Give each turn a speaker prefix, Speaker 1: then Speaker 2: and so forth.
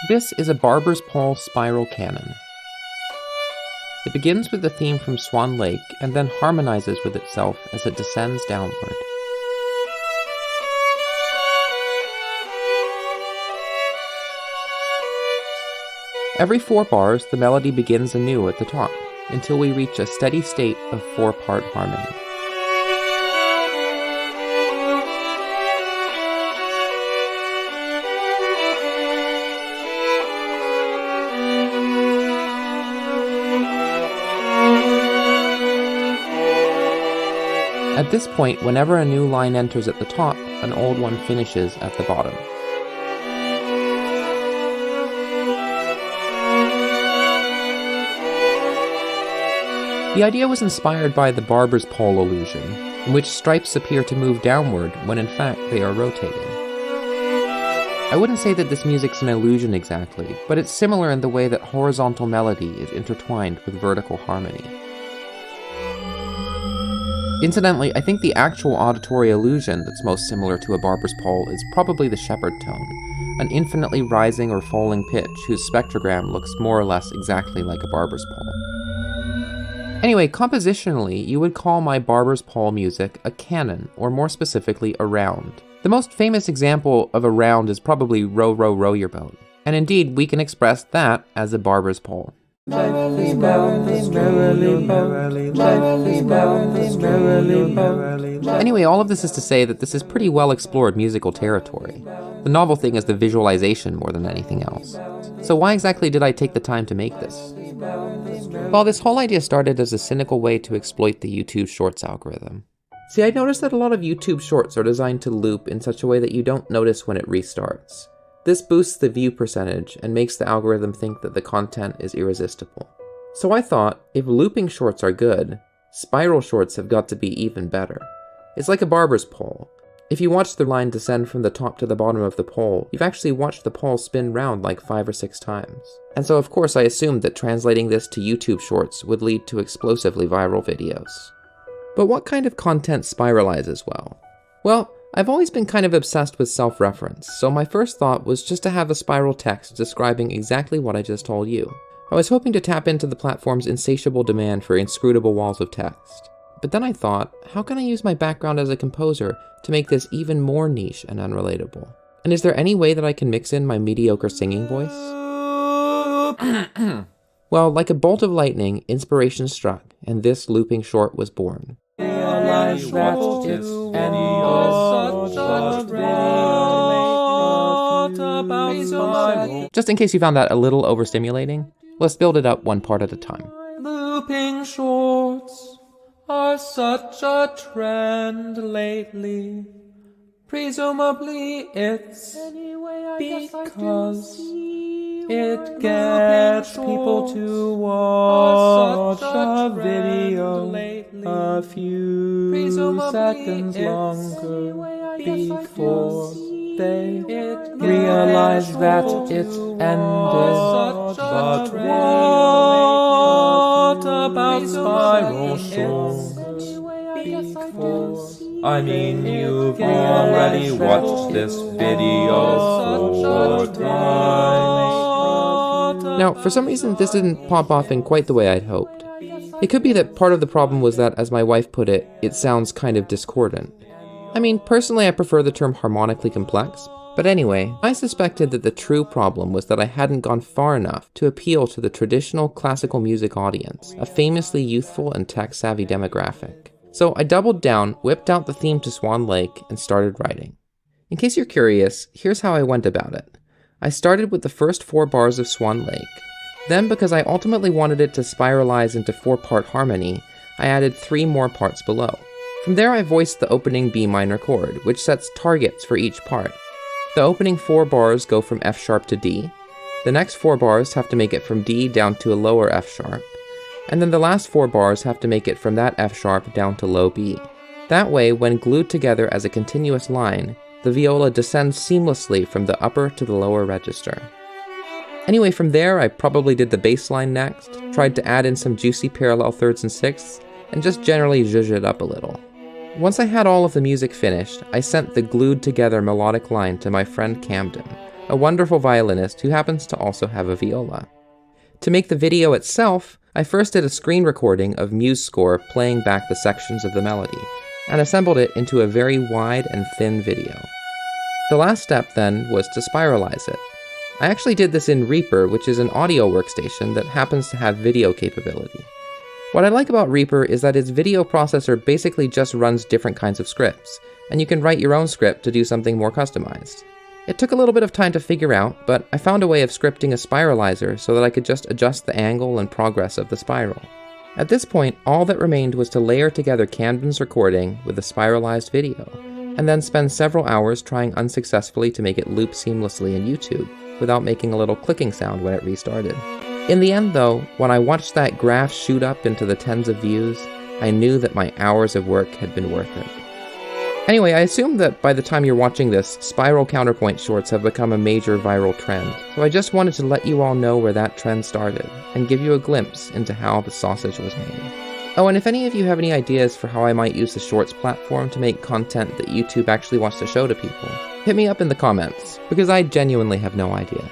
Speaker 1: This is a barber's pole spiral canon. It begins with the theme from Swan Lake and then harmonizes with itself as it descends downward. Every 4 bars, the melody begins anew at the top, until we reach a steady state of 4-part harmony. At this point, whenever a new line enters at the top, an old one finishes at the bottom. The idea was inspired by the barber's pole illusion, in which stripes appear to move downward when in fact they are rotating. I wouldn't say that this music's an illusion exactly, but it's similar in the way that horizontal melody is intertwined with vertical harmony. Incidentally, I think the actual auditory illusion that's most similar to a barber's pole is probably the shepherd tone, an infinitely rising or falling pitch whose spectrogram looks more or less exactly like a barber's pole. Anyway, compositionally, you would call my barber's pole music a canon, or more specifically, a round. The most famous example of a round is probably Row, Row, Row Your Boat, and indeed we can express that as a barber's pole. Anyway, all of this is to say that this is pretty well explored musical territory. The novel thing is the visualization more than anything else. So why exactly did I take the time to make this? Well, this whole idea started as a cynical way to exploit the YouTube Shorts algorithm. See, I noticed that a lot of YouTube Shorts are designed to loop in such a way that you don't notice when it restarts. This boosts the view percentage and makes the algorithm think that the content is irresistible. So I thought, if looping shorts are good, spiral shorts have got to be even better. It's like a barber's pole. If you watch the line descend from the top to the bottom of the pole, you've actually watched the pole spin round like 5 or 6 times. And so of course I assumed that translating this to YouTube Shorts would lead to explosively viral videos. But what kind of content spiralizes well? Well, I've always been kind of obsessed with self-reference, so my first thought was just to have a spiral text describing exactly what I just told you. I was hoping to tap into the platform's insatiable demand for inscrutable walls of text. But then I thought, how can I use my background as a composer to make this even more niche and unrelatable? And is there any way that I can mix in my mediocre singing voice? Well, like a bolt of lightning, inspiration struck, and this looping short was born. Just in case you found that a little overstimulating, let's build it up one part at a time.
Speaker 2: Looping shorts are such a trend lately. Presumably it's because it gets people to watch a video a few seconds longer before they realize that it ended. But what about spiral shorts? I mean, you've already watched this video 4 times.
Speaker 1: Now, for some reason, this didn't pop off in quite the way I'd hoped. It could be that part of the problem was that, as my wife put it, it sounds kind of discordant. I mean, personally I prefer the term harmonically complex, but anyway, I suspected that the true problem was that I hadn't gone far enough to appeal to the traditional classical music audience, a famously youthful and tech-savvy demographic. So I doubled down, whipped out the theme to Swan Lake, and started writing. In case you're curious, here's how I went about it. I started with the first 4 bars of Swan Lake. Then, because I ultimately wanted it to spiralize into 4-part harmony, I added 3 more parts below. From there I voiced the opening B minor chord, which sets targets for each part. The opening 4 bars go from F sharp to D, the next 4 bars have to make it from D down to a lower F sharp, and then the last 4 bars have to make it from that F sharp down to low B. That way, when glued together as a continuous line, the viola descends seamlessly from the upper to the lower register. Anyway, from there I probably did the bass line next, tried to add in some juicy parallel thirds and sixths, and just generally zhuzh it up a little. Once I had all of the music finished, I sent the glued together melodic line to my friend Camden, a wonderful violinist who happens to also have a viola. To make the video itself, I first did a screen recording of Muse score playing back the sections of the melody, and assembled it into a very wide and thin video. The last step then was to spiralize it. I actually did this in Reaper, which is an audio workstation that happens to have video capability. What I like about Reaper is that its video processor basically just runs different kinds of scripts, and you can write your own script to do something more customized. It took a little bit of time to figure out, but I found a way of scripting a spiralizer so that I could just adjust the angle and progress of the spiral. At this point, all that remained was to layer together Camden's recording with a spiralized video, and then spend several hours trying unsuccessfully to make it loop seamlessly in YouTube, without making a little clicking sound when it restarted. In the end though, when I watched that graph shoot up into the tens of views, I knew that my hours of work had been worth it. Anyway, I assume that by the time you're watching this, spiral counterpoint shorts have become a major viral trend, so I just wanted to let you all know where that trend started, and give you a glimpse into how the sausage was made. Oh, and if any of you have any ideas for how I might use the Shorts platform to make content that YouTube actually wants to show to people, hit me up in the comments, because I genuinely have no idea.